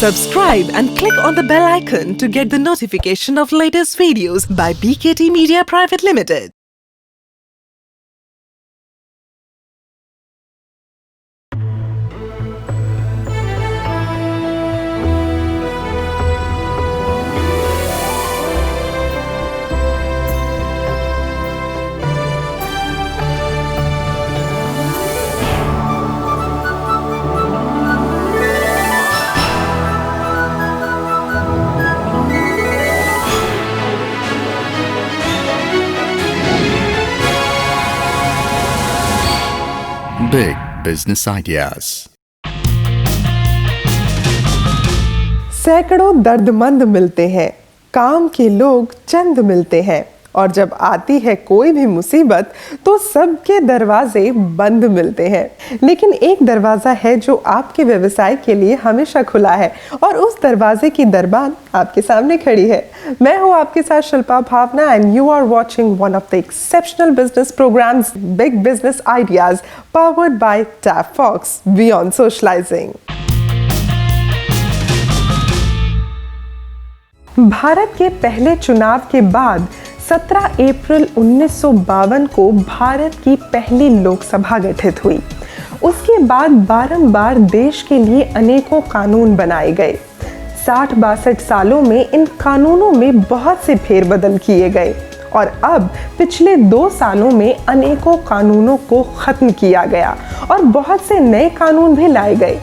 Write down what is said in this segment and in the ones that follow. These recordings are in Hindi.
Subscribe and click on the bell icon to get the notification of latest videos by BKT Media Private Limited. Big Business Ideas. सैकड़ों दर्दमंद मिलते हैं, काम के लोग चंद मिलते हैं, और जब आती है कोई भी मुसीबत तो सबके दरवाजे बंद मिलते हैं। लेकिन एक दरवाजा है जो आपके व्यवसाय के लिए हमेशा खुला है, और उस दरवाजे की दरबान आपके सामने खड़ी है। मैं हूं आपके साथ Shilpa Bhavna and you are watching one of the exceptional business programmes big business ideas powered by Tap Fox beyond socialising. Bharat के पहले चुनाव के बाद 17 अप्रैल 1952 को भारत की पहली लोकसभा गठित हुई। उसके बाद बारंबार देश के लिए अनेकों कानून बनाए गए। 60-62 सालों में इन कानूनों में बहुत से फेरबदल किए गए, और अब पिछले 2 सालों में अनेकों कानूनों को खत्म किया गया और बहुत से नए कानून भी लाए गए।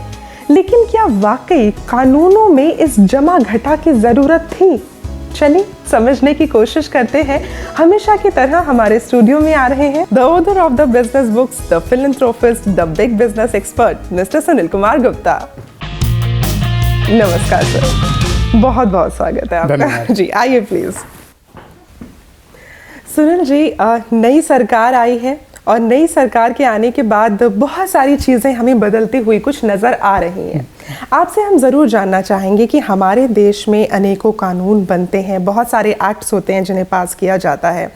लेकिन क्या वाकई कानूनों में इस जमा घटा की जरूरत थी? चलिए समझने की कोशिश करते हैं। हमेशा की तरह हमारे स्टूडियो में आ रहे हैं the author of the business books, the philanthropist, the big business expert mister Sunil Kumar Gupta. नमस्कार सर, बहुत बहुत स्वागत है आपका। जी आइए प्लीज। सुनील जी, नई सरकार आई है और नई सरकार के आने के बाद बहुत सारी चीज़ें हमें बदलती हुई कुछ नज़र आ रही हैं। आपसे हम ज़रूर जानना चाहेंगे कि हमारे देश में अनेकों कानून बनते हैं, बहुत सारे एक्ट्स होते हैं जिन्हें पास किया जाता है।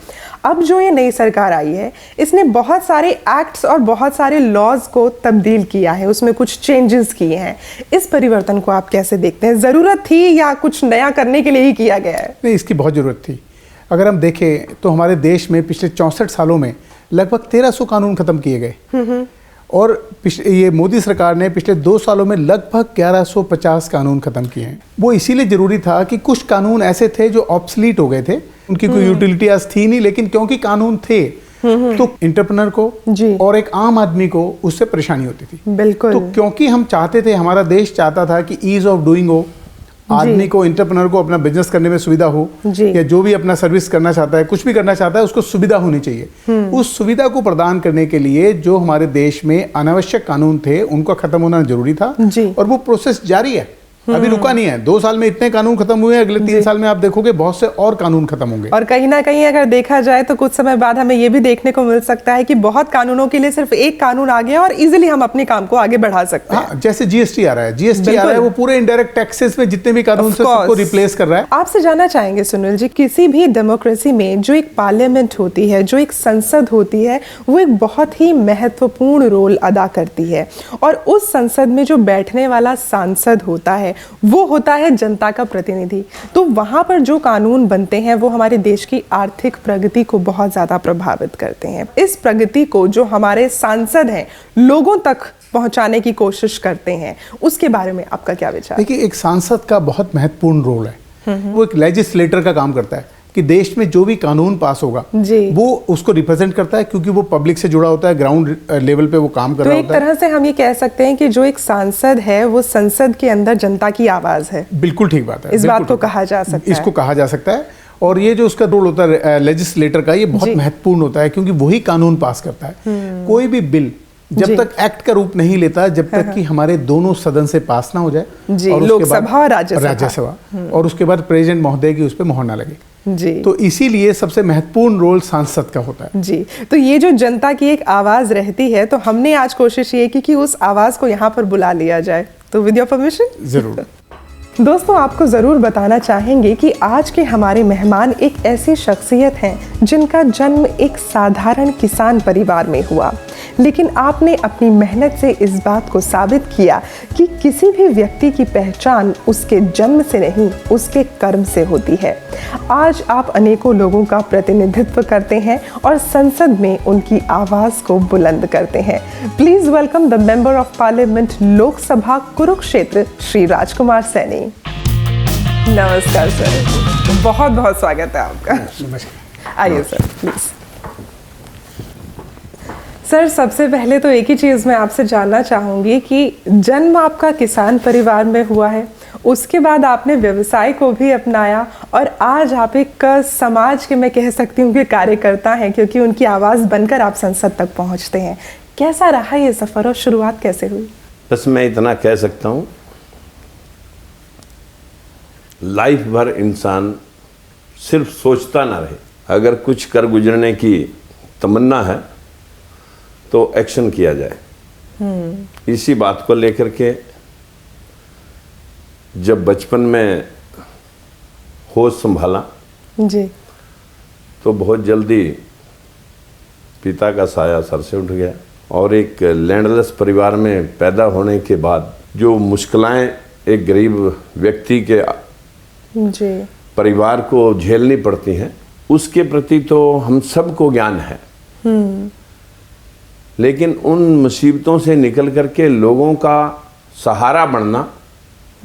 अब जो ये नई सरकार आई है, इसने बहुत सारे एक्ट्स और बहुत सारे लॉज को तब्दील किया है, उसमें कुछ चेंजेस किए हैं। इस परिवर्तन को आप कैसे देखते हैं? ज़रूरत थी या कुछ नया करने के लिए ही किया गया है? नहीं, इसकी बहुत ज़रूरत थी। अगर हम देखें तो हमारे देश में पिछले 64 सालों में लगभग 1300 कानून खत्म किए गए, और ये मोदी सरकार ने पिछले 2 सालों में लगभग 1150 कानून खत्म किए हैं। वो इसीलिए जरूरी था कि कुछ कानून ऐसे थे जो ऑब्सलीट हो गए थे, उनकी कोई यूटिलिटी आज थी नहीं, लेकिन क्योंकि कानून थे तो एंटरप्रेन्योर को और एक आम आदमी को उससे परेशानी होती थी। बिल्कुल। तो क्योंकि हम चाहते थे, हमारा देश चाहता था कि ईज ऑफ डूइंग हो, आदमी को, एंटरप्रेन्योर को अपना बिजनेस करने में सुविधा हो, या जो भी अपना सर्विस करना चाहता है, कुछ भी करना चाहता है, उसको सुविधा होनी चाहिए। उस सुविधा को प्रदान करने के लिए जो हमारे देश में अनावश्यक कानून थे उनका खत्म होना जरूरी था, और वो प्रोसेस जारी है, अभी रुका नहीं है। 2 साल में इतने कानून खत्म हुए हैं, अगले 3 साल में आप देखोगे बहुत से और कानून खत्म होंगे। और कहीं ना कहीं अगर देखा जाए तो कुछ समय बाद हमें ये भी देखने को मिल सकता है कि बहुत कानूनों के लिए सिर्फ एक कानून आ गया और इजीली हम अपने काम को आगे बढ़ा सकते हैं। जैसे जीएसटी आ रहा है, जीएसटी आ रहा है, वो पूरे इनडायरेक्ट टैक्सेस में जितने भी कानून से सबको रिप्लेस कर रहा है। आपसे जानना चाहेंगे सुनील जी, किसी भी डेमोक्रेसी में जो एक पार्लियामेंट होती है, जो एक संसद होती है, वो एक बहुत ही महत्वपूर्ण रोल अदा करती है, और उस संसद में जो बैठने वाला सांसद होता है वो होता है जनता का प्रतिनिधि। तो वहां पर जो कानून बनते हैं वो हमारे देश की आर्थिक प्रगति को बहुत ज्यादा प्रभावित करते हैं। इस प्रगति को जो हमारे सांसद हैं लोगों तक पहुंचाने की कोशिश करते हैं, उसके बारे में आपका क्या विचार? देखिए, एक सांसद का बहुत महत्वपूर्ण रोल है। वो एक लेजिस्लेटर का काम करता है कि देश में जो भी कानून पास होगा वो उसको रिप्रेजेंट करता है, क्योंकि वो पब्लिक से जुड़ा होता है, ग्राउंड लेवल पे वो काम कर रहा होता है। तो एक तरह से हम ये कह सकते हैं कि जो एक सांसद है वो संसद के अंदर जनता की आवाज है। बिल्कुल ठीक बात है, इस बात को कहा जा सकता है, इसको कहा जा सकता है। और ये जो उसका रोल होता है लेजिस्लेटर का, ये बहुत महत्वपूर्ण होता है, क्योंकि वही कानून पास करता है। कोई भी बिल जब तक एक्ट का रूप नहीं लेता, जब तक कि हमारे दोनों सदन से पास ना हो जाए, और लोकसभा और राज्यसभा, और उसके बाद प्रेसिडेंट महोदय की उस पर मोहर ना लगे, जी। तो इसीलिए सबसे महत्वपूर्ण रोल सांसद का होता है। जी, तो ये जो जनता की एक आवाज रहती है, तो हमने आज कोशिश ये की कि उस आवाज को यहाँ पर बुला लिया जाए। तो विद योर परमिशन जरूर। दोस्तों, आपको ज़रूर बताना चाहेंगे कि आज के हमारे मेहमान एक ऐसी शख्सियत हैं जिनका जन्म एक साधारण किसान परिवार में हुआ, लेकिन आपने अपनी मेहनत से इस बात को साबित किया कि किसी भी व्यक्ति की पहचान उसके जन्म से नहीं, उसके कर्म से होती है। आज आप अनेकों लोगों का प्रतिनिधित्व करते हैं और संसद में उनकी आवाज़ को बुलंद करते हैं। Please welcome the member of parliament Lok Sabha Kurukshetra, Shri Rajkumar Saini. नमस्कार सर, बहुत बहुत स्वागत है आपका। नमस्कार। आइए सर, प्लीज़। सर, सबसे पहले तो एक ही चीज़ मैं आपसे जानना चाहूँगी कि जन्म आपका किसान परिवार में हुआ है, उसके बाद आपने व्यवसाय को भी अपनाया और आज आप एक समाज के, मैं कह सकती हूँ कि कार्यकर्ता हैं, क्योंकि उनकी आवाज़ बनकर आप संसद तक पहुँचते हैं। कैसा रहा ये सफ़र और शुरुआत कैसे हुई? बस मैं इतना कह सकता हूँ, लाइफ भर इंसान सिर्फ सोचता ना रहे, अगर कुछ कर गुजरने की तमन्ना है तो एक्शन किया जाए। इसी बात को लेकर के जब बचपन में होश संभाला जी, तो बहुत जल्दी पिता का साया सर से उठ गया और एक लैंडलेस परिवार में पैदा होने के बाद जो मुश्किलें एक गरीब व्यक्ति के जी, परिवार को झेलनी पड़ती हैं, उसके प्रति तो हम सबको ज्ञान है। लेकिन उन मुसीबतों से निकल करके लोगों का सहारा बनना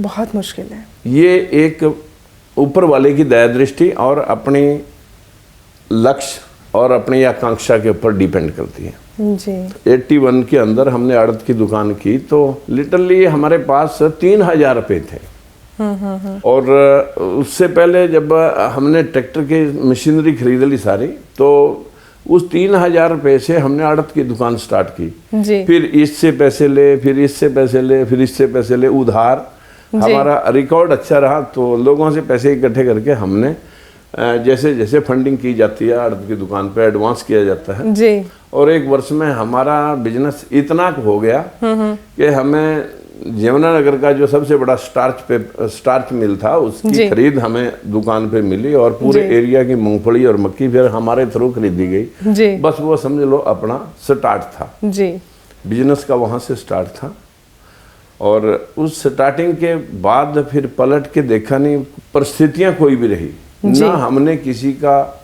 बहुत मुश्किल है। ये एक ऊपर वाले की दया दृष्टि और अपनी लक्ष्य और अपनी आकांक्षा के ऊपर डिपेंड करती है। जी, 81 के अंदर हमने आड़त की दुकान की तो लिटरली हमारे पास 3000 रुपये थे। और उससे पहले जब हमने ट्रैक्टर की मशीनरी खरीद ली सारी, तो उस 3000 रुपये से हमने आड़त की दुकान स्टार्ट की। जी, फिर इससे पैसे ले, फिर इससे पैसे ले, फिर इससे पैसे ले, उधार। हमारा रिकॉर्ड अच्छा रहा तो लोगों से पैसे इकट्ठे करके हमने जैसे जैसे फंडिंग की जाती है आड़त की दुकान पे एडवांस किया जाता है जी, और एक वर्ष में हमारा बिजनेस इतना हो गया कि हमें यमुनानगर का जो सबसे बड़ा स्टार्च मिल था उसकी खरीद हमें दुकान पे मिली और पूरे एरिया की मूंगफली और मक्की फिर हमारे थ्रू खरीदी गई। जी, बस वो समझ लो अपना स्टार्ट था, जी, बिजनेस का वहाँ से स्टार्ट था। और उस स्टार्टिंग के बाद फिर पलट के देखा नहीं, परिस्थितियाँ कोई भी रही ना, हमने किसी का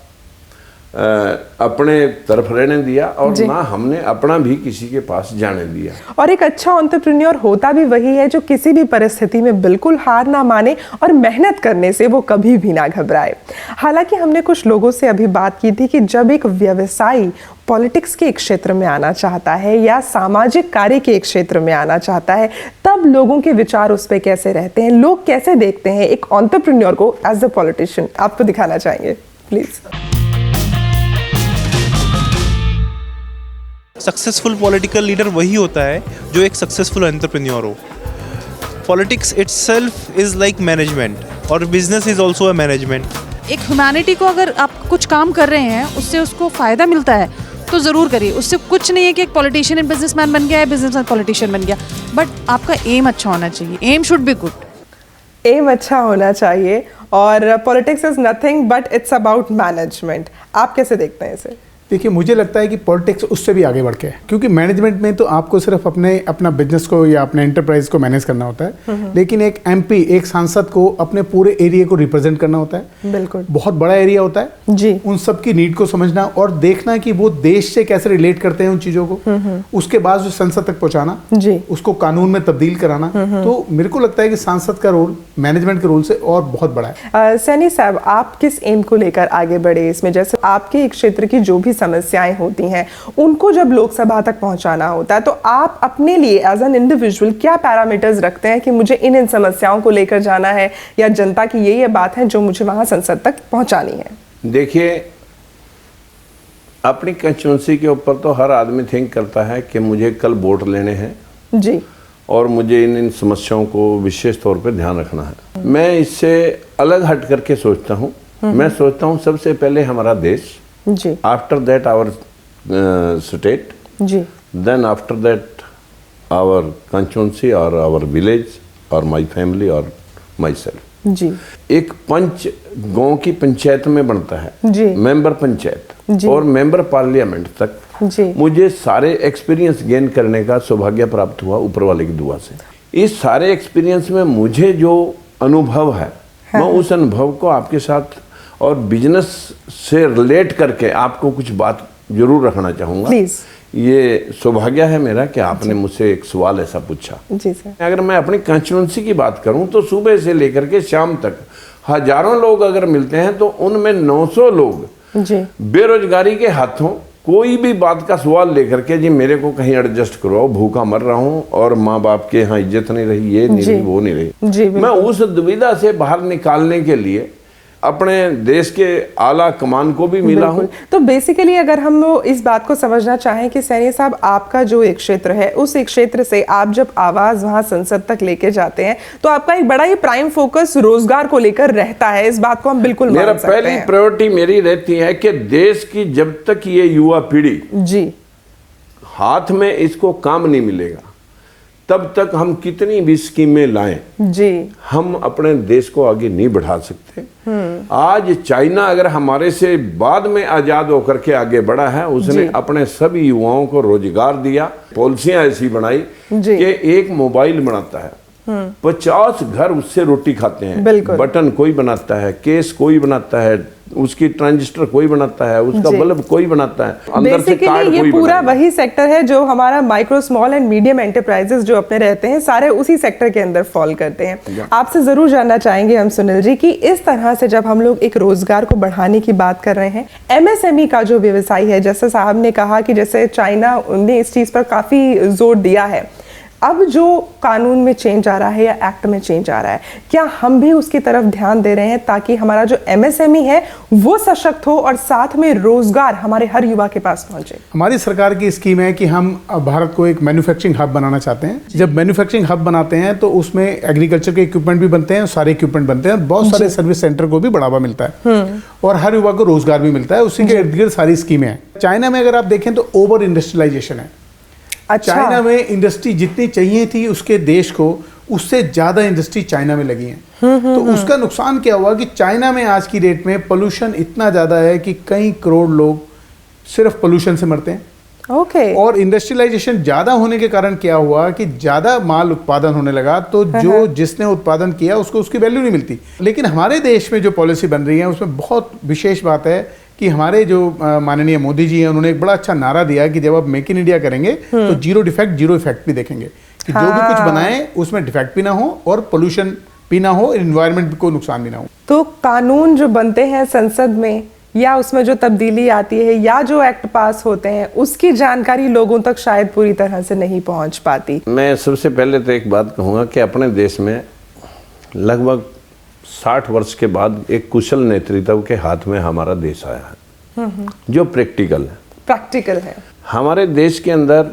अपने तरफ रहने दिया और ना हमने अपना भी किसी के पास जाने दिया। और एक अच्छा एंटरप्रेन्योर होता भी वही है जो किसी भी परिस्थिति में बिल्कुल हार ना माने और मेहनत करने से वो कभी भी ना घबराए। हालांकि हमने कुछ लोगों से अभी बात की थी कि जब एक व्यवसायी पॉलिटिक्स के एक क्षेत्र में आना चाहता है या सामाजिक कार्य के एक क्षेत्र में आना चाहता है, तब लोगों के विचार उस पर कैसे रहते हैं, लोग कैसे देखते हैं एक एंटरप्रेन्योर को एज अ पॉलिटिशियन, आपको दिखाना चाहेंगे प्लीज। सक्सेसफुल पॉलिटिकल लीडर वही होता है जो एक सक्सेसफुल एंटरप्रेन्योर हो। Politics itself is like management और business is also a management. एक ह्यूमैनिटी को अगर आप कुछ काम कर रहे हैं उससे उसको फ़ायदा मिलता है तो ज़रूर करिए। उससे कुछ नहीं है कि एक पॉलिटिशियन एक बिजनेसमैन बन गया है, बिजनेसमैन पॉलिटिशियन बन गया, बट आपका एम अच्छा होना चाहिए। Aim should be good, aim अच्छा होना चाहिए। और politics is nothing but it's about management. आप कैसे देखते हैं इसे? देखिए, मुझे लगता है कि पॉलिटिक्स उससे भी आगे बढ़ के है, क्योंकि मैनेजमेंट में तो आपको सिर्फ अपना बिजनेस को या अपने एंटरप्राइज को मैनेज करना होता है, लेकिन एक एमपी, एक सांसद को अपने पूरे एरिया को रिप्रेजेंट करना होता है। बिल्कुल, बहुत बड़ा एरिया होता है जी। उन सब की नीड को समझना और देखना कि वो देश से कैसे रिलेट करते हैं उन चीज़ों को, उसके बाद जो संसद तक पहुँचाना, जी, उसको कानून में तब्दील कराना। तो मेरे को लगता है कि सांसद का रोल मैनेजमेंट के रोल से और बहुत बड़ा है। सैनी साहब, आप किस एम को लेकर आगे बढ़े इसमें? जैसे आपके एक क्षेत्र की जो भी समस्याएं होती हैं उनको जब लोकसभा तक पहुंचाना होता है, तो आप अपने लिए एज एन इंडिविजुअल क्या पैरामीटर्स रखते हैं कि मुझे इन समस्याओं को लेकर जाना है या जनता की ये बात है जो मुझे वहां संसद तक पहुंचानी है? देखिए, अपनी कंस्टिट्यूंसी के ऊपर तो हर आदमी थिंक करता है कि मुझे कल वोट लेने हैं जी, और मुझे इन समस्याओं को विशेष तौर पे ध्यान रखना है। मैं इससे अलग हट करके सोचता हूँ। मैं सोचता हूँ सबसे पहले हमारा देश, जी, आफ्टर दैट आवर स्टेट, जी, then after that our constituency और आवर विलेज और माय फैमिली और माई सेल्फ। जी एक पंच गांव की पंचायत में बनता है, जी मेंबर पंचायत जी। और मेंबर पार्लियामेंट तक जी मुझे सारे एक्सपीरियंस गेन करने का सौभाग्य प्राप्त हुआ ऊपर वाले की दुआ से। इस सारे एक्सपीरियंस में मुझे जो अनुभव है, मैं उस अनुभव को आपके साथ और बिजनेस से रिलेट करके आपको कुछ बात जरूर रखना चाहूँगा। प्लीज। ये सौभाग्य है मेरा कि आपने मुझसे एक सवाल ऐसा पूछा। जी सर। अगर मैं अपनी कंस्टिट्यूंसी की बात करूं तो सुबह से लेकर के शाम तक हजारों लोग अगर मिलते हैं तो उनमें 900 लोग जी बेरोजगारी के हाथों कोई भी बात का सवाल लेकर के, जी मेरे को कहीं एडजस्ट करवाओ, भूखा मर रहा हूं और माँ बाप के यहाँ इज्जत नहीं रही, ये नहीं जी। रही, वो नहीं रही। जी, मैं उस दुविधा से बाहर निकालने के लिए अपने देश के आला कमान को भी मिला हूं। तो बेसिकली अगर हम इस बात को समझना चाहें कि सैनी साहब, आपका जो एक क्षेत्र है, उस एक क्षेत्र से आप जब आवाज वहां संसद तक लेके जाते हैं तो आपका एक बड़ा ही प्राइम फोकस रोजगार को लेकर रहता है। इस बात को हम बिल्कुल मान मेरा सकते पहली हैं। प्रायोरिटी मेरी रहती है कि देश की जब तक ये युवा पीढ़ी जी हाथ में इसको काम नहीं मिलेगा तब तक हम कितनी भी स्कीमें लाएं, जी हम अपने देश को आगे नहीं बढ़ा सकते। आज चाइना अगर हमारे से बाद में आजाद होकर के आगे बढ़ा है, उसने अपने सभी युवाओं को रोजगार दिया, पॉलिसियां ऐसी बनाई कि एक मोबाइल बनाता है 50 घर उससे रोटी खाते हैं। बटन कोई बनाता है, केस कोई बनाता है, उसकी ट्रांजिस्टर कोई बनाता है, उसका बल्ब कोई बनाता है, अंदर से कार्ड ये कोई पूरा बनाता है। वही सेक्टर है जो हमारा micro small and medium enterprises जो अपने रहते हैं, सारे उसी सेक्टर के अंदर फॉल करते हैं। आपसे जरूर जानना चाहेंगे हम सुनील जी कि इस तरह से जब हम लोग एक रोजगार को बढ़ाने की बात कर रहे हैं, एमएसएमई का जो व्यवसाय है, जैसे साहब ने कहा कि जैसे चाइना ने इस चीज पर काफी जोर दिया है, अब जो कानून में चेंज आ रहा है या एक्ट में चेंज आ रहा है, क्या हम भी उसकी तरफ ध्यान दे रहे हैं ताकि हमारा जो एमएसएमई है वो सशक्त हो और साथ में रोजगार हमारे हर युवा के पास पहुंचे? हमारी सरकार की स्कीम है कि हम भारत को एक मैन्युफैक्चरिंग हब बनाना चाहते हैं। जब मैन्युफैक्चरिंग हब बनाते हैं तो उसमें एग्रीकल्चर के इक्विपमेंट भी बनते हैं, सारे इक्विपमेंट बनते हैं, बहुत सारे सर्विस सेंटर को भी बढ़ावा मिलता है और हर युवा को रोजगार भी मिलता है। उसी के इर्द गिर्द सारी स्कीमें हैं। चाइना में अगर आप देखें तो ओवर इंडस्ट्रियलाइजेशन है। अच्छा। चाइना में इंडस्ट्री जितनी चाहिए थी उसके देश को, उससे ज्यादा इंडस्ट्री चाइना में लगी है। तो उसका नुकसान क्या हुआ कि चाइना में आज की डेट में पोल्यूशन इतना ज्यादा है कि कई करोड़ लोग सिर्फ पोल्यूशन से मरते हैं। ओके। और इंडस्ट्रियलाइजेशन ज्यादा होने के कारण क्या हुआ कि ज्यादा माल उत्पादन होने लगा, तो जो जिसने उत्पादन किया उसको उसकी वैल्यू नहीं मिलती। लेकिन हमारे देश में जो पॉलिसी बन रही है उसमें बहुत विशेष बात है कि हमारे जो माननीय मोदी जी हैं, उन्होंने एक बड़ा अच्छा नारा दिया कि जब आप मेक इन इंडिया करेंगे तो जीरो डिफेक्ट जीरो इफेक्ट भी देखेंगे कि जो भी कुछ बनाएं उसमें डिफेक्ट भी ना हो और पोल्यूशन भी ना हो, एनवायरनमेंट को नुकसान भी ना हो। तो कानून जो बनते हैं संसद में या उसमें जो तब्दीली आती है या जो एक्ट पास होते हैं, उसकी जानकारी लोगों तक शायद पूरी तरह से नहीं पहुंच पाती। मैं सबसे पहले तो एक बात कहूँगा कि अपने देश में लगभग 60 वर्ष के बाद एक कुशल नेतृत्व के हाथ में हमारा देश आया है जो प्रैक्टिकल है। हमारे देश के अंदर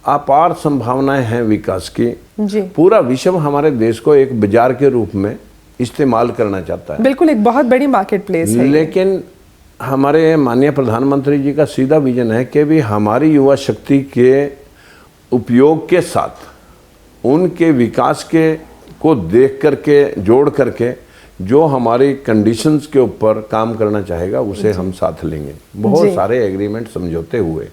अपार संभावनाएं हैं विकास की। जी। पूरा विश्व हमारे देश को एक बाजार के रूप में इस्तेमाल करना चाहता है। बिल्कुल, एक बहुत बड़ी मार्केट प्लेस है। लेकिन हमारे माननीय प्रधानमंत्री जी का सीधा विजन है कि भी हमारी युवा शक्ति के उपयोग के साथ उनके विकास के को देख करके, जोड़ करके जो हमारी कंडीशंस के ऊपर काम करना चाहेगा उसे हम साथ लेंगे। बहुत सारे एग्रीमेंट समझौते हुए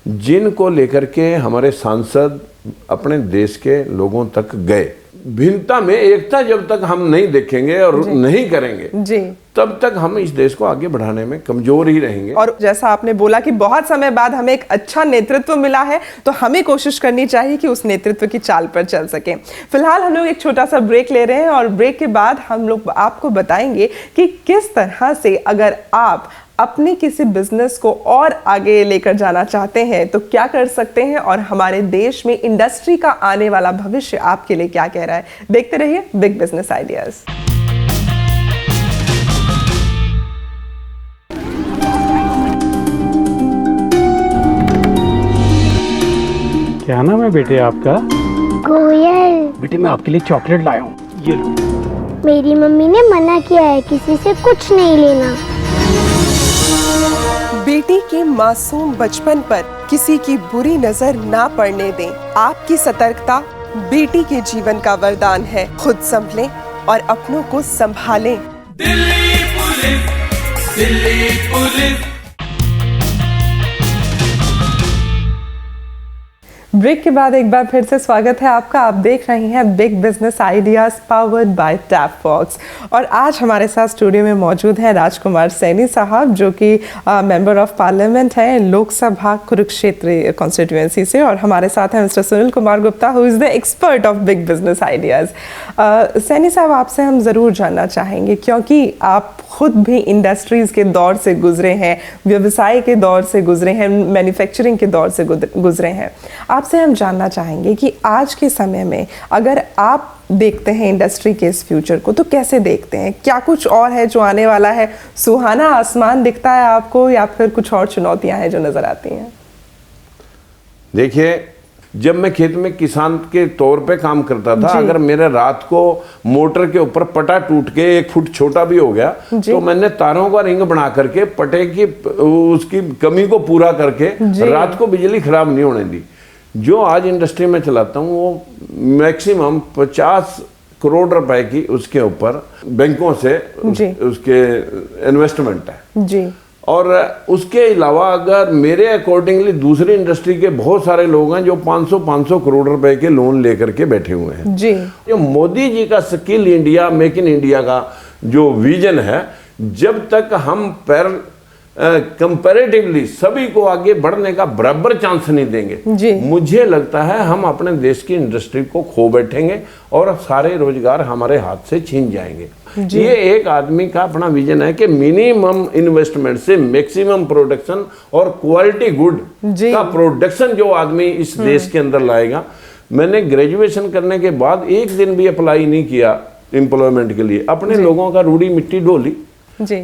जिनको लेकर के हमारे सांसद अपने देश के लोगों तक गए। भिन्नता में एकता जब तक हम नहीं देखेंगे और नहीं करेंगे तब तक हम इस देश को आगे बढ़ाने में कमजोर ही रहेंगे। और जैसा आपने बोला कि बहुत समय बाद हमें एक अच्छा नेतृत्व मिला है, तो हमें कोशिश करनी चाहिए कि उस नेतृत्व की चाल पर चल सके। फिलहाल हम लोग एक छोटा सा ब्रेक ले रहे हैं और ब्रेक के बाद हम लोग आपको बताएंगे कि किस तरह से अगर आप अपने किसी बिजनेस को और आगे लेकर जाना चाहते हैं तो क्या कर सकते हैं और हमारे देश में इंडस्ट्री का आने वाला भविष्य आपके लिए क्या कह रहा है। देखते रहिए बिग बिजनेस आइडियाज। क्या नाम है बेटे आपका? कोयल। बेटे मैं आपके लिए चॉकलेट लाया हूँ, ये लो। मेरी मम्मी ने मना किया है किसी से कुछ नहीं लेना। बेटी के मासूम बचपन पर किसी की बुरी नजर ना पड़ने दें। आपकी सतर्कता बेटी के जीवन का वरदान है। खुद संभलें, और अपनों को संभालें। Delhi police, Delhi police. Break के बाद एक बार फिर से स्वागत है आपका। आप देख रहे हैं big business ideas powered by Tap Fox और आज हमारे साथ स्टूडियो में मौजूद हैं राजकुमार सैनी साहब, जो कि मेंबर ऑफ पार्लियामेंट हैं लोकसभा कुरुक्षेत्र कॉन्स्टिट्यूएंसी से, और हमारे साथ हैं mister Sunil Kumar Gupta, who is the expert of big business ideas. Saini साहब, आपसे हम ज़रूर जानना चाहेंगे, क्योंकि आप खुद भी इंडस्ट्रीज़ के दौर से गुजरे हैं, व्यवसाय के दौर से गुजरे हैं, मैन्युफैक्चरिंग के दौर से गुजरे हैं। आपसे हम जानना चाहेंगे कि आज के समय में अगर आप देखते हैं इंडस्ट्री के इस फ्यूचर को, तो कैसे देखते हैं? क्या कुछ और है जो आने वाला है? सुहाना आसमान दिखता है आपको, या फिर कुछ और चुनौतियां हैं जो नजर आती हैं? देखिए, जब मैं खेत में किसान के तौर पे काम करता था, अगर मेरे रात को मोटर के ऊपर पटा टूट के 1 फुट छोटा भी हो गया, तो मैंने तारों का रिंग बना करके पटे की उसकी कमी को पूरा करके रात को बिजली खराब नहीं होने दी। जो आज इंडस्ट्री में चलाता हूँ वो मैक्सिमम 50 करोड़ रुपए की उसके ऊपर बैंकों से उसके इन्वेस्टमेंट है जी। और उसके अलावा अगर मेरे अकॉर्डिंगली दूसरी इंडस्ट्री के बहुत सारे लोग हैं जो 500 करोड़ रुपए के लोन लेकर के बैठे हुए हैं जी। जो मोदी जी का skill India, make in India का जो विजन है, जब तक हम कंपैरेटिवली सभी को आगे बढ़ने का बराबर चांस नहीं देंगे, मुझे लगता है हम अपने देश की इंडस्ट्री को खो बैठेंगे और सारे रोजगार हमारे हाथ से छीन जाएंगे। ये एक आदमी का अपना विजन है कि मिनिमम इन्वेस्टमेंट से मैक्सिमम प्रोडक्शन और क्वालिटी गुड का प्रोडक्शन जो आदमी इस देश के अंदर लाएगा। मैंने ग्रेजुएशन करने के बाद एक दिन भी अप्लाई नहीं किया एम्प्लॉयमेंट के लिए, अपने लोगों का रूढ़ी मिट्टी ढोली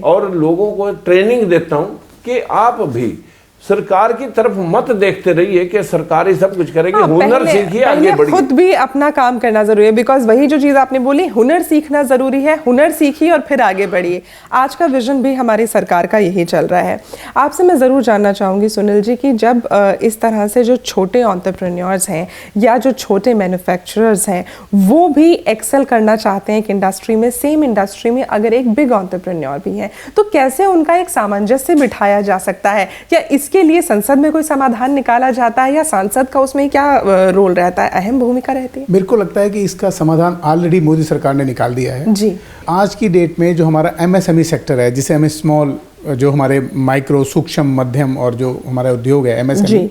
और लोगों को ट्रेनिंग देता हूं कि आप भी सरकार की तरफ मत देखते रहिए कि सरकार ही सब कुछ करेगी। हुनर सीखिए, आगे बढ़िए। खुद भी अपना काम करना जरूरी है, बिकॉज वही जो चीज आपने बोली, हुनर सीखना जरूरी है। हुनर सीखिए और फिर आगे बढ़िए। आज का विजन भी हमारी सरकार का यही चल रहा है। आपसे मैं जरूर जानना चाहूंगी सुनील जी कि जब इस तरह से जो छोटे एंटरप्रेन्योर्स हैं या जो छोटे मैन्युफैक्चरर्स हैं, वो भी एक्सेल करना चाहते हैं एक इंडस्ट्री में, सेम इंडस्ट्री में अगर एक बिग एंटरप्रेन्योर भी है, तो कैसे उनका एक सामंजस्य बिठाया जा सकता है? क्या के लिए संसद में कोई समाधान निकाला जाता है, या सांसद का उसमें क्या रोल रहता है, अहम भूमिका रहती है? मेरे को लगता है कि इसका समाधान ऑलरेडी मोदी सरकार ने निकाल दिया है जी। आज की डेट में जो हमारा एमएसएमई सेक्टर है, जिसे हमें स्मॉल, जो हमारे माइक्रो, सूक्ष्म, मध्यम और जो हमारा उद्योग है एमएसएमई,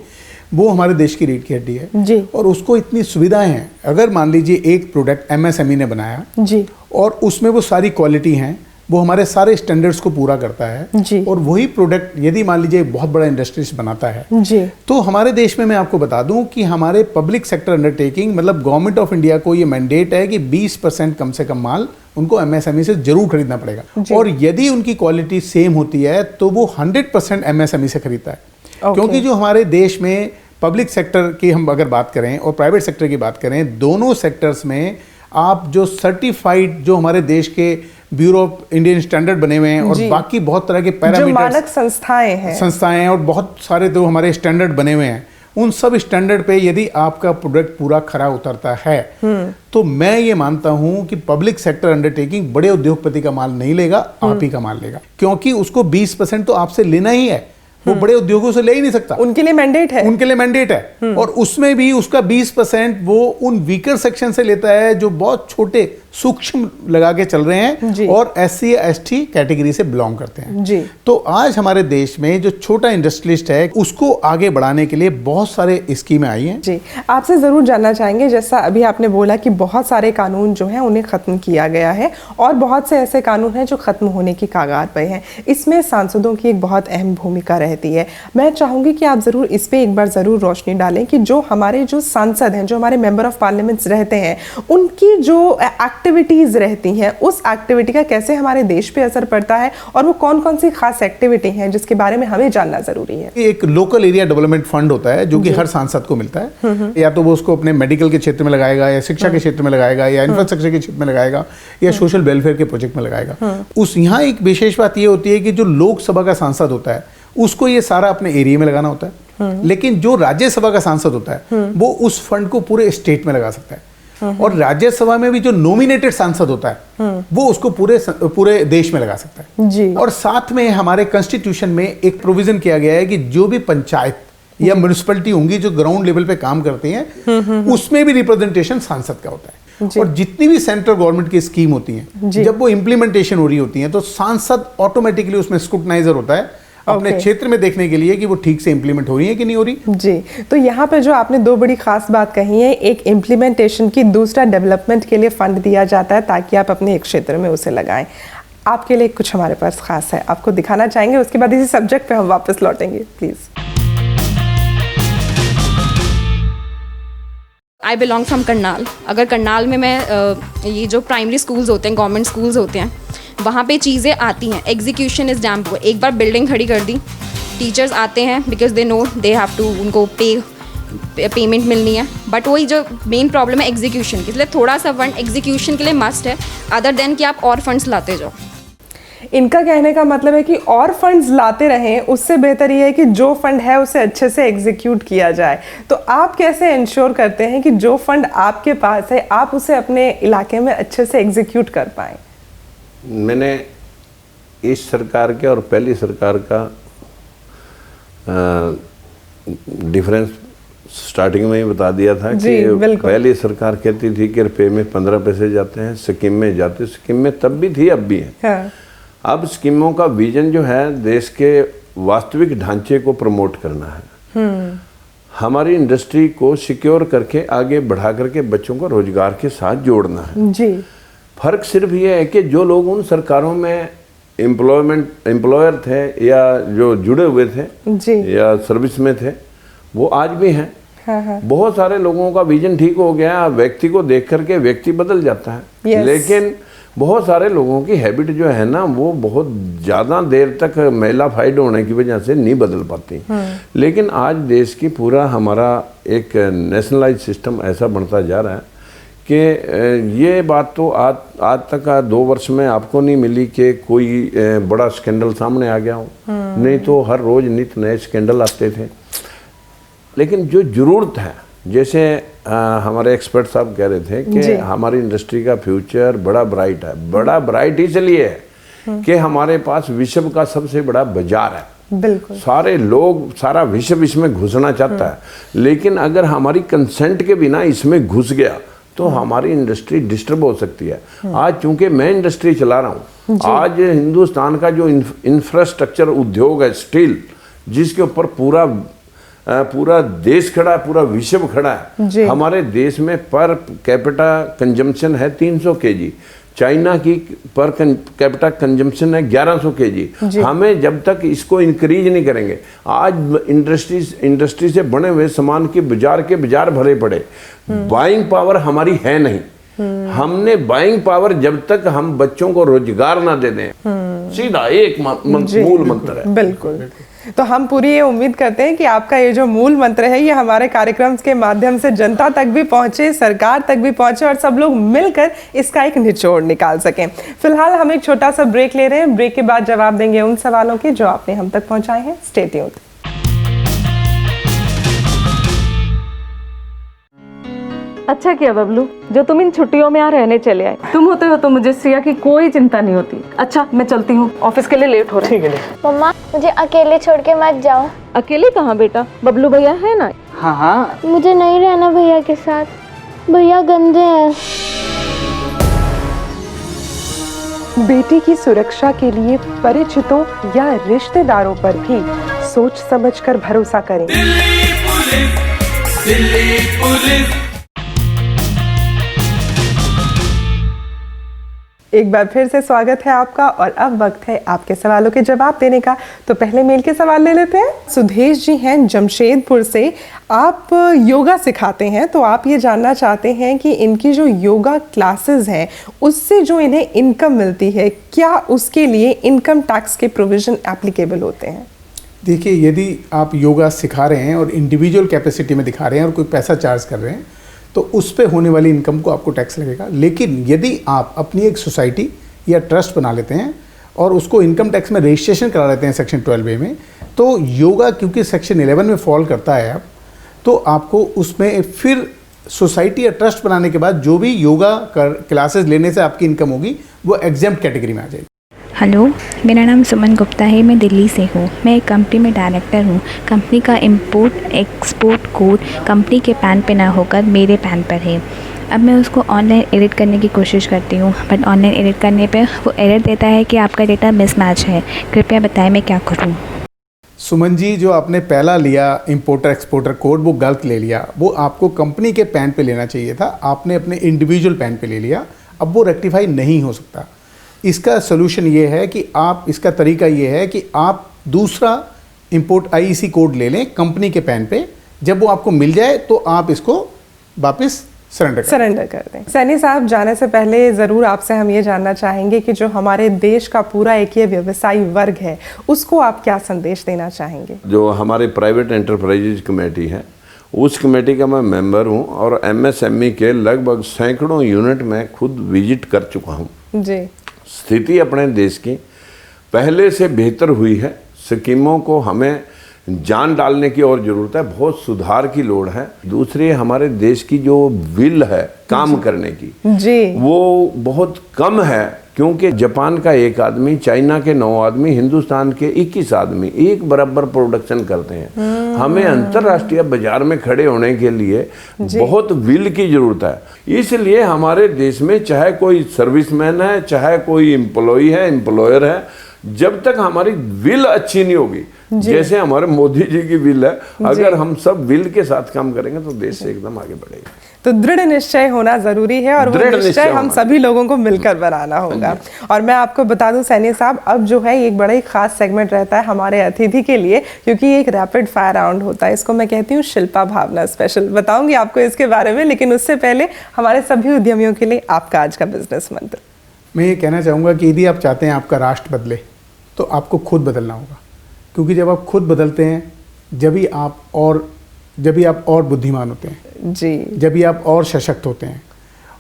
वो हमारे देश की रीढ़ की हड्डी है जी। और उसको इतनी सुविधाएं हैं। अगर मान लीजिए एक प्रोडक्ट एमएसएमई ने बनाया जी, और उसमें वो सारी क्वालिटी हैं, वो हमारे सारे स्टैंडर्ड्स को पूरा करता है जी। और वही प्रोडक्ट यदि मान लीजिए बहुत बड़ा इंडस्ट्रीज बनाता है जी, तो हमारे देश में मैं आपको बता दूं कि हमारे पब्लिक सेक्टर अंडरटेकिंग, मतलब गवर्नमेंट ऑफ इंडिया को ये मैंडेट है कि 20% कम से कम माल उनको एमएसएमई से जरूर खरीदना पड़ेगा। और यदि उनकी क्वालिटी सेम होती है तो वो 100% एमएसएमई से खरीदता है। क्योंकि जो हमारे देश में पब्लिक सेक्टर की हम अगर बात करें और प्राइवेट सेक्टर की बात करें, दोनों सेक्टर्स में आप जो सर्टिफाइड, जो हमारे देश के ब्यूरो ऑफ इंडियन स्टैंडर्ड बने हुए हैं और बाकी बहुत तरह के पैरामीटर्स, मानक संस्थाएं हैं और बहुत सारे तो हमारे स्टैंडर्ड बने हुए हैं, उन सब स्टैंडर्ड पे यदि आपका प्रोडक्ट पूरा खरा उतरता है तो मैं ये मानता हूं कि पब्लिक सेक्टर अंडरटेकिंग बड़े उद्योगपति का माल नहीं लेगा, आप ही का माल लेगा। क्योंकि उसको 20% तो आपसे लेना ही है, वो बड़े उद्योगों से ले ही नहीं सकता। उनके लिए मैंडेट है, उनके लिए मैंडेट है। और उसमें भी उसका 20% वो उन वीकर सेक्शन से लेता है जो बहुत छोटे सूक्ष्म लगा के चल रहे हैं और SC ST कैटेगरी से बिलोंग करते हैं जी। तो आज हमारे देश में जो छोटा इंडस्ट्रियलिस्ट है, उसको आगे बढ़ाने के लिए बहुत सारे स्कीमें आई हैं जी। आपसे जरूर जानना चाहेंगे, जैसा अभी आपने बोला कि बहुत सारे कानून जो हैं उन्हें खत्म किया गया है और बहुत से ऐसे कानून हैं जो खत्म होने की कगार पर हैं। इसमें सांसदों की एक बहुत अहम भूमिका रहती है। मैं चाहूंगी कि आप जरूर इस पे एक बार जरूर रोशनी डालें कि जो हमारे जो सांसद हैं, जो हमारे मेंबर ऑफ पार्लियामेंट्स रहते हैं, उनकी जो एक्टिविटीज रहती हैं, उस एक्टिविटी का कैसे हमारे देश पे असर पड़ता है और वो कौन कौन सी खास एक्टिविटी हैं जिसके बारे में हमें जानना जरूरी है। एक लोकल एरिया डेवलपमेंट फंड होता है जो कि हर सांसद को मिलता है, या तो वो उसको अपने मेडिकल के क्षेत्र में लगाएगा, या शिक्षा के क्षेत्र में लगाएगा, या इंफ्रास्ट्रक्चर के क्षेत्र में लगाएगा, या सोशल वेलफेयर के प्रोजेक्ट में लगाएगा। उस यहाँ एक विशेष बात ये होती है कि जो लोकसभा का सांसद होता है उसको ये सारा अपने एरिया में लगाना होता है, लेकिन जो राज्यसभा का सांसद होता है वो उस फंड को पूरे स्टेट में लगा सकता है। और राज्यसभा में भी जो नॉमिनेटेड सांसद होता है वो उसको पूरे देश में लगा सकता है जी। और साथ में हमारे कॉन्स्टिट्यूशन में एक प्रोविजन किया गया है कि जो भी पंचायत या म्युनिसिपैलिटी होंगी जो ग्राउंड लेवल पे काम करती हैं उसमें भी रिप्रेजेंटेशन सांसद का होता है। और जितनी भी सेंट्रल गवर्नमेंट की स्कीम होती हैं जब वो इम्प्लीमेंटेशन हो रही होती हैं तो सांसद ऑटोमेटिकली उसमें स्क्रूटनाइजर होता है अपने क्षेत्र में देखने के लिए कि वो ठीक से इम्प्लीमेंट हो रही है कि नहीं हो रही। जी, तो यहाँ पे जो आपने दो बड़ी खास बात कही है, एक इम्प्लीमेंटेशन की, दूसरा डेवलपमेंट के लिए फंड दिया जाता है ताकि आप अपने एक क्षेत्र में उसे लगाएं। आपके लिए कुछ हमारे पास खास है, आपको दिखाना चाहेंगे, उसके बाद इसी सब्जेक्ट पे हम वापस लौटेंगे please. I belong from Karnal. अगर करनाल में मैं ये जो प्राइमरी स्कूल्स होते हैं, गवर्नमेंट स्कूल्स होते हैं, वहाँ पे चीज़ें आती हैं, एग्जीक्यूशन इज़ डैम पुअर। एक बार बिल्डिंग खड़ी कर दी, टीचर्स आते हैं because they know they have to, उनको पेमेंट मिलनी है, बट वही जो मेन प्रॉब्लम है एग्जीक्यूशन की, इसलिए थोड़ा सा फंड एग्जीक्यूशन के लिए मस्ट है, अदर देन कि आप और फंड्स लाते जाओ। इनका कहने का मतलब है कि और फंड्स लाते रहें, उससे बेहतर ये है कि जो फंड है उसे अच्छे से एग्जीक्यूट किया जाए। तो आप कैसे इंश्योर करते हैं कि जो फंड आपके पास है आप उसे अपने इलाके में अच्छे से एग्जीक्यूट कर पाएँ? मैंने इस सरकार के और पहली सरकार का डिफरेंस स्टार्टिंग में ही बता दिया था कि पहली सरकार कहती थी कि रुपये में 15 पैसे जाते हैं, स्कीम में जाते, स्कीम में तब भी थी अब भी है। हाँ। अब स्कीमों का विजन जो है देश के वास्तविक ढांचे को प्रमोट करना है, हमारी इंडस्ट्री को सिक्योर करके आगे बढ़ा करके बच्चों को रोजगार के साथ जोड़ना है जी। फर्क सिर्फ ये है कि जो लोग उन सरकारों में एम्प्लॉयर थे या जो जुड़े हुए थे जी। या सर्विस में थे वो आज भी हैं। हाँ। बहुत सारे लोगों का विजन ठीक हो गया, व्यक्ति को देख करके व्यक्ति बदल जाता है। लेकिन बहुत सारे लोगों की हैबिट जो है ना वो बहुत ज़्यादा देर तक मैलाफाइड होने की वजह से नहीं बदल पाती। लेकिन आज देश की पूरा हमारा एक नेशनलाइज सिस्टम ऐसा बनता जा रहा है कि ये बात तो आज तक 2 वर्ष में आपको नहीं मिली कि कोई बड़ा स्कैंडल सामने आ गया हो, नहीं तो हर रोज नित नए स्कैंडल आते थे। लेकिन जो जरूरत है, जैसे हमारे एक्सपर्ट साहब कह रहे थे कि हमारी इंडस्ट्री का फ्यूचर बड़ा ब्राइट है। बड़ा ब्राइट इसलिए है कि हमारे पास विश्व का सबसे बड़ा बाजार है। बिल्कुल, सारे लोग, सारा विश्व इसमें घुसना चाहता है, लेकिन अगर हमारी कंसेंट के बिना इसमें घुस गया तो हमारी इंडस्ट्री डिस्टर्ब हो सकती है। आज चूंकि मैं इंडस्ट्री चला रहा हूँ, आज हिंदुस्तान का जो इंफ्रास्ट्रक्चर उद्योग है स्टील, जिसके ऊपर पूरा देश खड़ा है, पूरा विश्व खड़ा है। हमारे देश में पर कैपिटा कंजम्पशन है 300 केजी, चाइना की पर कैपिटा कंजम्पशन है 1100 केजी। हमें जब तक इसको इंक्रीज नहीं करेंगे, आज इंडस्ट्री से बने हुए सामान के बाजार भरे पड़े, बाइंग पावर हमारी है नहीं। हमने बाइंग पावर जब तक हम बच्चों को रोजगार ना दे दें, सीधा एक मूल मंत्र है। बिल्कुल, तो हम पूरी ये उम्मीद करते हैं कि आपका ये जो मूल मंत्र है ये हमारे कार्यक्रम के माध्यम से जनता तक भी पहुंचे, सरकार तक भी पहुंचे और सब लोग मिलकर इसका एक निचोड़ निकाल सकें। फिलहाल हम एक छोटा सा ब्रेक ले रहे हैं, ब्रेक के बाद जवाब देंगे उन सवालों के जो आपने हम तक पहुंचाए हैं। Stay tuned. अच्छा किया बबलू जो तुम इन छुट्टियों में यहाँ रहने चले आए। तुम होते हो तो मुझे श्रेया की कोई चिंता नहीं होती। अच्छा मैं चलती हूँ, ऑफिस के लिए लेट हो रहा है। ठीक है मम्मा, मुझे अकेले छोड़ के मत जाओ। अकेले कहाँ बेटा, बबलू भैया है ना। हाँ हाँ, मुझे नहीं रहना भैया के साथ, भैया गंदे हैं। बेटी की सुरक्षा के लिए परिचितों या रिश्तेदारों पर भी सोच समझकर भरोसा करें। Delhi police, Delhi police. एक बार फिर से स्वागत है आपका और अब वक्त है आपके सवालों के जवाब देने का। तो पहले मेल के सवाल ले लेते हैं। सुदेश जी हैं जमशेदपुर से, आप योगा सिखाते हैं, तो आप ये जानना चाहते हैं कि इनकी जो योगा क्लासेस हैं उससे जो इन्हें इनकम मिलती है, क्या उसके लिए इनकम टैक्स के प्रोविजन एप्लीकेबल होते हैं? देखिए, यदि आप योगा सिखा रहे हैं और इंडिविजुअल कैपेसिटी में दिखा रहे हैं और कोई पैसा चार्ज कर रहे हैं तो उस पे होने वाली इनकम को आपको टैक्स लगेगा। लेकिन यदि आप अपनी एक सोसाइटी या ट्रस्ट बना लेते हैं और उसको इनकम टैक्स में रजिस्ट्रेशन करा लेते हैं सेक्शन 12A में, तो योगा क्योंकि सेक्शन 11 में फॉल करता है आप, तो आपको उसमें फिर सोसाइटी या ट्रस्ट बनाने के बाद जो भी योगा क्लासेस लेने से आपकी इनकम होगी वो एग्जाम्प्ट कैटेगरी में आ जाएगी। हेलो, मेरा नाम सुमन गुप्ता है, मैं दिल्ली से हूँ। मैं एक कंपनी में डायरेक्टर हूँ। कंपनी का इंपोर्ट एक्सपोर्ट कोड कंपनी के पैन पे ना होकर मेरे पैन पर है। अब मैं उसको ऑनलाइन एडिट करने की कोशिश करती हूँ, बट ऑनलाइन एडिट करने पे वो एरर देता है कि आपका डेटा मिसमैच है। कृपया बताएं मैं क्या करूँ। सुमन जी, जो आपने पहला लिया इंपोर्टर एक्सपोर्टर कोड वो गलत ले लिया। वो आपको कंपनी के पैन पे लेना चाहिए था, आपने अपने इंडिविजुअल पैन पे ले लिया। अब वो रेक्टिफाई नहीं हो सकता। इसका सोल्यूशन ये है कि इसका तरीका ये है कि आप दूसरा इंपोर्ट आईईसी कोड ले लें कंपनी के पैन पे। जब वो आपको मिल जाए तो आप इसको वापस सरेंडर कर दें। सैनी साहब, जाने से पहले ज़रूर आपसे हम ये जानना चाहेंगे कि जो हमारे देश का पूरा एक ये व्यवसायी वर्ग है उसको आप क्या संदेश देना चाहेंगे? जो हमारे प्राइवेट एंटरप्राइजेज कमेटी है उस कमेटी का मैं मेंबर हूँ और एमएसएमई के लगभग सैकड़ों यूनिट में खुद विजिट कर चुका हूँ जी। स्थिति अपने देश की पहले से बेहतर हुई है। स्कीमों को हमें जान डालने की और ज़रूरत है, बहुत सुधार की लोड़ है। दूसरी हमारे देश की जो विल है काम करने की जी, वो बहुत कम है, क्योंकि जापान का 1 आदमी, चाइना के 9 आदमी, हिंदुस्तान के 21 आदमी एक बराबर प्रोडक्शन करते हैं। हमें अंतर्राष्ट्रीय बाजार में खड़े होने के लिए बहुत विल की जरूरत है। इसलिए हमारे देश में चाहे कोई सर्विसमैन है, चाहे कोई एम्प्लॉय है, एम्प्लॉयर है, जब तक हमारी विल अच्छी नहीं होगी, जैसे हमारे मोदी जी की विल है, अगर हम सब विल के साथ काम करेंगे तो देश एकदम आगे बढ़ेगा। तो दृढ़ निश्चय होना जरूरी है और वो निश्चय हम सभी लोगों को मिलकर बनाना होगा। और मैं आपको बता दूं सैनी साहब, अब जो है एक बड़ा ही खास सेगमेंट रहता है हमारे अतिथि के लिए, क्योंकि एक रैपिड फायर राउंड होता है। इसको मैं कहती हूँ शिल्पा भावना स्पेशल। बताऊंगी आपको इसके बारे में, लेकिन उससे पहले हमारे सभी उद्यमियों के लिए आपका आज का बिजनेस मंत्र। मैं ये कहना चाहूँगा कि यदि आप चाहते हैं आपका राष्ट्र बदले तो आपको खुद बदलना होगा, क्योंकि जब आप खुद बदलते हैं जब भी आप और बुद्धिमान होते हैं जी, जब भी आप और सशक्त होते हैं,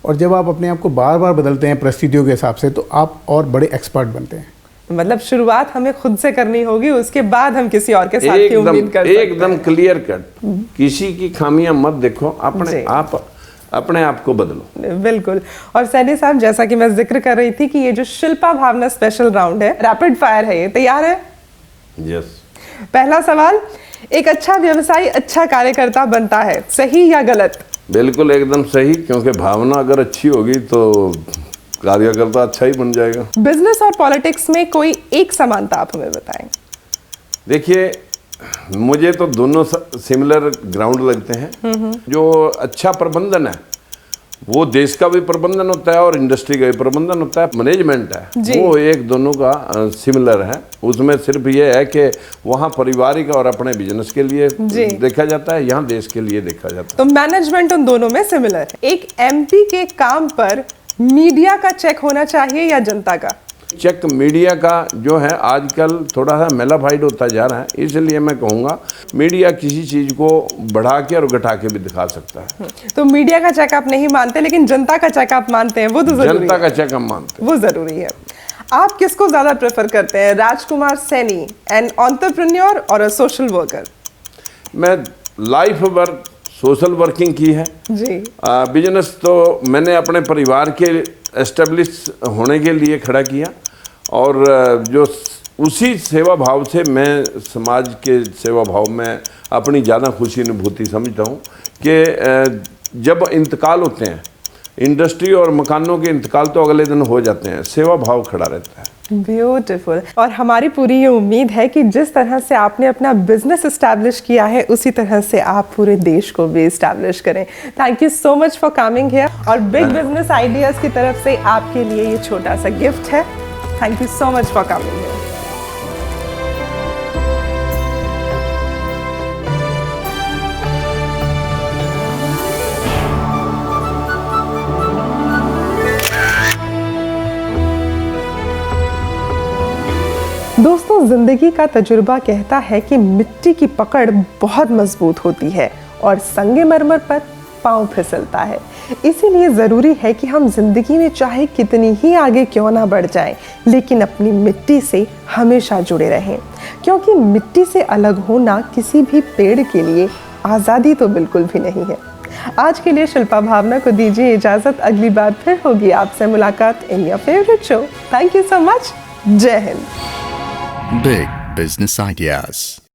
और जब आप अपने आप को बार बार बदलते हैं परिस्थितियों के हिसाब से तो आप और बड़े एक्सपर्ट बनते हैं। मतलब शुरुआत हमें खुद से करनी होगी, उसके बाद हम किसी और के साथ की उम्मीद कर सकते हैं। एकदम क्लियर कट, किसी की खामियां मत देखो, अपने आप को बदलो। बिल्कुल। और सैनी साहब, जैसा कि मैं जिक्र कर रही थी कि ये जो शिल्पा भावना स्पेशल राउंड है, रैपिड फायर है, ये तैयार है? यस। पहला सवाल, एक अच्छा व्यवसायी अच्छा कार्यकर्ता बनता है, सही या गलत? बिल्कुल एकदम सही, क्योंकि भावना अगर अच्छी होगी तो कार्यकर्ता अच्छा ही बन जाएगा। बिजनेस और पॉलिटिक्स में कोई एक समानता आप हमें बताएं। देखिए, मुझे तो दोनों सिमिलर ग्राउंड लगते हैं। जो अच्छा प्रबंधन है वो देश का भी प्रबंधन होता है और इंडस्ट्री का भी प्रबंधन होता है, मैनेजमेंट है वो एक दोनों का सिमिलर है। उसमें सिर्फ ये है कि वहाँ पारिवारिक और अपने बिजनेस के लिए देखा जाता है, यहाँ देश के लिए देखा जाता है। तो मैनेजमेंट उन दोनों में सिमिलर है। एक एमपी के काम पर मीडिया का चेक होना चाहिए या जनता का? चेक मीडिया का जो है आजकल थोड़ा सा मेलाफाइड होता जा रहा है, इसलिए मैं कहूँगा मीडिया किसी चीज़ को बढ़ा के और घटा के भी दिखा सकता है। तो मीडिया का चेक आप नहीं मानते, लेकिन जनता का चेक आप मानते हैं, वो तो जरूरी है। जनता का चेक हम मानते हैं, वो जरूरी है। आप किसको ज्यादा प्रेफर करते हैं, राजकुमार सैनी, एन एंटरप्रेन्योर और अ सोशल वर्कर? मैं लाइफ वर्क सोशल वर्किंग की है जी। बिजनेस तो मैंने अपने परिवार के एस्टेब्लिश होने के लिए खड़ा किया, और जो उसी सेवा भाव से मैं समाज के सेवा भाव में अपनी ज़्यादा खुशी अनुभूति समझता हूँ कि जब इंतकाल होते हैं, इंडस्ट्री और मकानों के इंतकाल तो अगले दिन हो जाते हैं, सेवा भाव खड़ा रहता है। ब्यूटीफुल। और हमारी पूरी ये उम्मीद है कि जिस तरह से आपने अपना बिजनेस एस्टैब्लिश किया है उसी तरह से आप पूरे देश को भी एस्टैब्लिश करें। Thank you so much for coming here. और बिग बिजनेस आइडियाज की तरफ से आपके लिए ये छोटा सा गिफ्ट है। Thank you so much for coming here. दोस्तों, जिंदगी का तजुर्बा कहता है कि मिट्टी की पकड़ बहुत मजबूत होती है और संगमरमर पर पांव फिसलता है। इसीलिए ज़रूरी है कि हम जिंदगी में चाहे कितनी ही आगे क्यों ना बढ़ जाएं, लेकिन अपनी मिट्टी से हमेशा जुड़े रहें, क्योंकि मिट्टी से अलग होना किसी भी पेड़ के लिए आज़ादी तो बिल्कुल भी नहीं है। आज के लिए शिल्पा भावना को दीजिए इजाजत, अगली बार फिर होगी आपसे मुलाकात in your favourite show. Thank you so much. जय हिंद। Big business ideas.